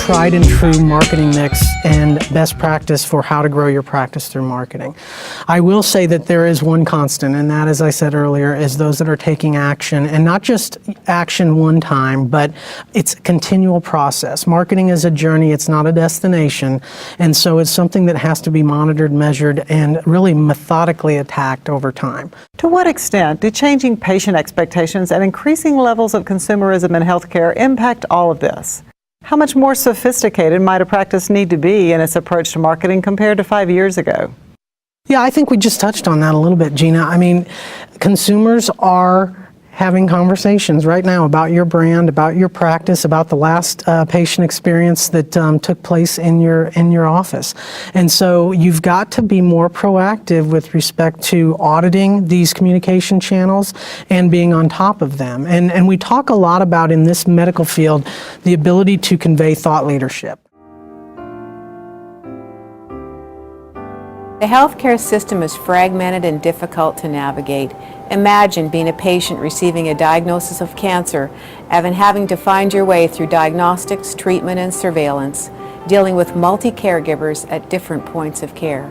tried and true marketing mix and best practice for how to grow your practice through marketing. I will say that there is one constant, and that, as I said earlier, is those that are taking action, and not just action one time, but it's a continual process. Marketing is a journey, it's not a destination, and so it's something that has to be monitored, measured, and really methodically attacked over time. To what extent do changing patient expectations and increasing levels of consumerism in healthcare impact all of this? How much more sophisticated might a practice need to be in its approach to marketing compared to 5 years ago? Yeah, I think we just touched on that a little bit, Gina. I mean, consumers are having conversations right now about your brand, about your practice, about the last patient experience that took place in your office. And so you've got to be more proactive with respect to auditing these communication channels and being on top of them. And we talk a lot about, in this medical field, the ability to convey thought leadership. The healthcare system is fragmented and difficult to navigate. Imagine being a patient receiving a diagnosis of cancer and having to find your way through diagnostics, treatment, and surveillance, dealing with multi-caregivers at different points of care.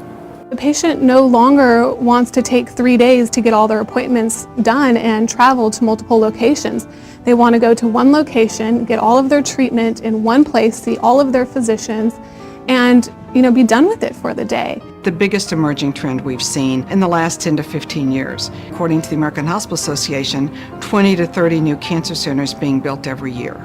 The patient no longer wants to take 3 days to get all their appointments done and travel to multiple locations. They want to go to one location, get all of their treatment in one place, see all of their physicians, and be done with it for the day. The biggest emerging trend we've seen in the last 10 to 15 years. According to the American Hospital Association, 20 to 30 new cancer centers being built every year.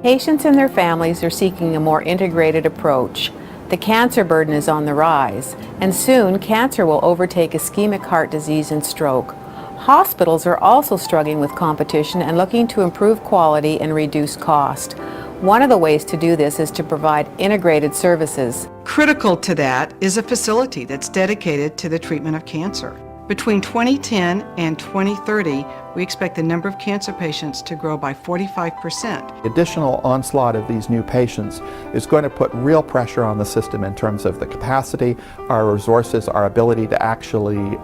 Patients and their families are seeking a more integrated approach. The cancer burden is on the rise, and soon cancer will overtake ischemic heart disease and stroke. Hospitals are also struggling with competition and looking to improve quality and reduce cost. One of the ways to do this is to provide integrated services. Critical to that is a facility that's dedicated to the treatment of cancer. Between 2010 and 2030, we expect the number of cancer patients to grow by 45%. The additional onslaught of these new patients is going to put real pressure on the system in terms of the capacity, our resources, our ability to actually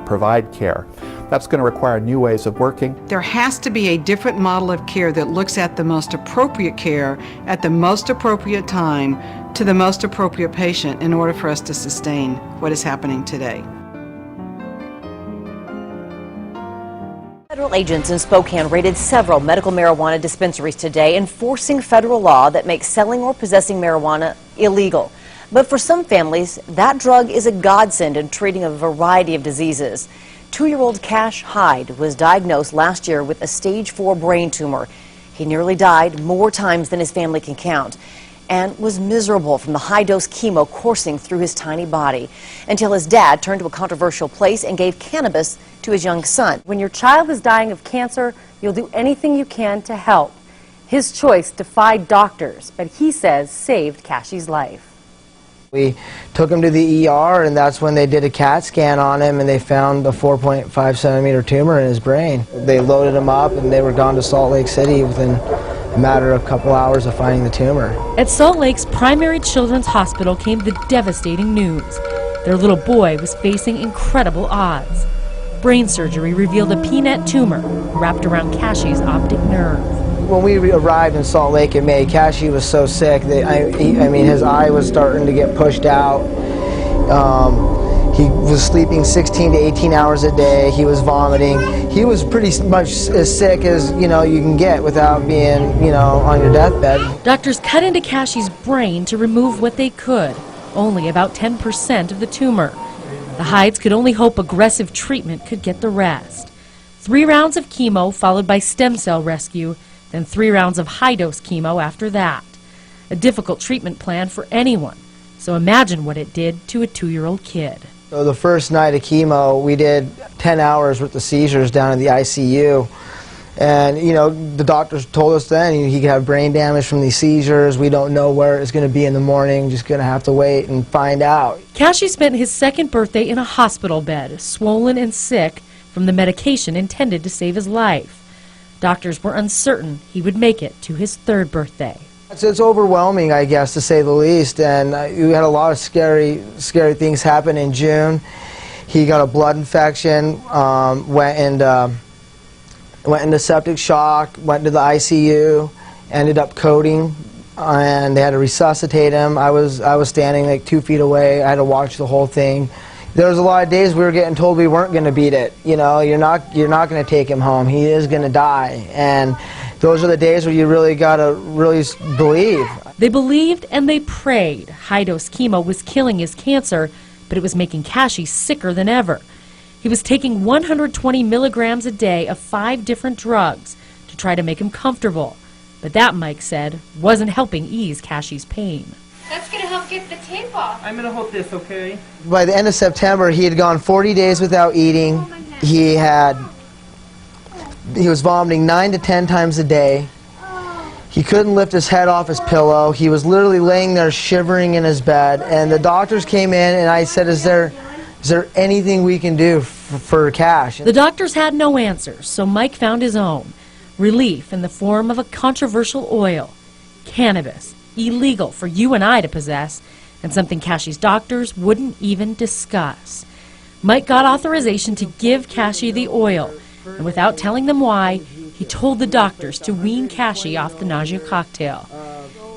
provide care. That's going to require new ways of working. There has to be a different model of care that looks at the most appropriate care at the most appropriate time to the most appropriate patient in order for us to sustain what is happening today. Federal agents in Spokane raided several medical marijuana dispensaries today, enforcing federal law that makes selling or possessing marijuana illegal. But for some families, that drug is a godsend in treating a variety of diseases. 2-year-old Cash Hyde was diagnosed last year with a stage 4 brain tumor. He nearly died more times than his family can count, and was miserable from the high-dose chemo coursing through his tiny body, until his dad turned to a controversial place and gave cannabis to his young son. When your child is dying of cancer, you'll do anything you can to help. His choice defied doctors, but he says saved Cashy's life. We took him to the ER, and that's when they did a CAT scan on him, and they found a 4.5 centimeter tumor in his brain. They loaded him up, and they were gone to Salt Lake City within a matter of a couple hours of finding the tumor. At Salt Lake's Primary Children's Hospital came the devastating news. Their little boy was facing incredible odds. Brain surgery revealed a peanut tumor wrapped around Cashy's optic nerve. When we arrived in Salt Lake in May, Cashy was so sick that I mean, his eye was starting to get pushed out. He was sleeping 16 to 18 hours a day. He was vomiting. He was pretty much as sick as you can get without being on your deathbed. Doctors cut into Cashy's brain to remove what they could, only about 10% of the tumor. The Hydes could only hope aggressive treatment could get the rest. 3 rounds of chemo followed by stem cell rescue, then 3 rounds of high-dose chemo after that. A difficult treatment plan for anyone, so imagine what it did to a 2-year-old kid. So the first night of chemo, we did 10 hours worth of seizures down in the ICU. And, the doctors told us then he could have brain damage from these seizures. We don't know where it's going to be in the morning. Just going to have to wait and find out. Cashy spent his 2nd birthday in a hospital bed, swollen and sick from the medication intended to save his life. Doctors were uncertain he would make it to his 3rd birthday. It's overwhelming, I guess, to say the least. And we had a lot of scary things happen in June. He got a blood infection, went and went into septic shock, went to the ICU, ended up coding, and they had to resuscitate him. I was standing like 2 feet away. I had to watch the whole thing. There was a lot of days we were getting told we weren't going to beat it. You know, you're not going to take him home. He is going to die. And those are the days where you really got to really believe. They believed and they prayed. High-dose chemo was killing his cancer, but it was making Kashi sicker than ever. He was taking 120 milligrams a day of 5 different drugs to try to make him comfortable. But that, Mike said, wasn't helping ease Kashi's pain. That's going to help get the tape off. I'm going to hold this, okay? By the end of September, he had gone 40 days without eating. He was vomiting 9 to 10 times a day. He couldn't lift his head off his pillow. He was literally laying there shivering in his bed. And the doctors came in and I said, is there anything we can do for Cash? The doctors had no answers, so Mike found his own. Relief in the form of a controversial oil, cannabis, illegal for you and I to possess, and something Kashi's doctors wouldn't even discuss. Mike got authorization to give Kashi the oil, and without telling them why, he told the doctors to wean Kashi off the nausea cocktail.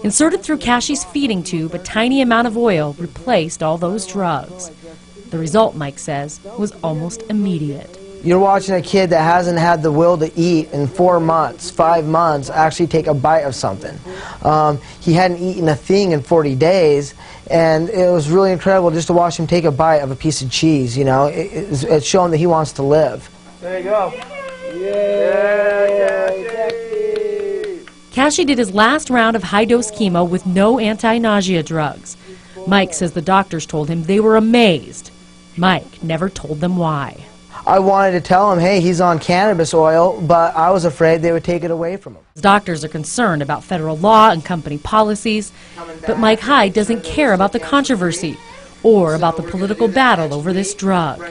Inserted through Kashi's feeding tube, a tiny amount of oil replaced all those drugs. The result, Mike says, was almost immediate. You're watching a kid that hasn't had the will to eat in 4 months, 5 months, actually take a bite of something. He hadn't eaten a thing in 40 days, and it was really incredible just to watch him take a bite of a piece of cheese. You know, it's showing that he wants to live. There you go. Kashi did his last round of high-dose chemo with no anti-nausea drugs. Mike says the doctors told him they were amazed. Mike never told them why. I wanted to tell him, hey, he's on cannabis oil, but I was afraid they would take it away from him. Doctors are concerned about federal law and company policies, but Mike Hyde doesn't care about the controversy or about the political battle over this drug.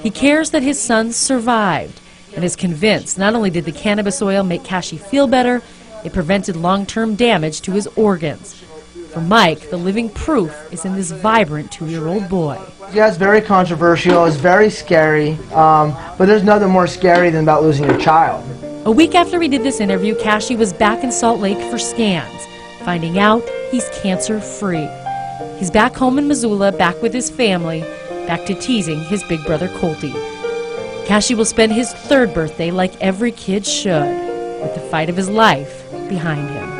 He cares that his son survived and is convinced not only did the cannabis oil make Kashi feel better, it prevented long-term damage to his organs. For Mike, the living proof is in this vibrant 2-year-old boy. Yeah, it's very controversial, it's very scary, but there's nothing more scary than about losing your child. A week after we did this interview, Kashi was back in Salt Lake for scans, finding out he's cancer-free. He's back home in Missoula, back with his family, back to teasing his big brother Colty. Kashi will spend his 3rd birthday like every kid should, with the fight of his life behind him.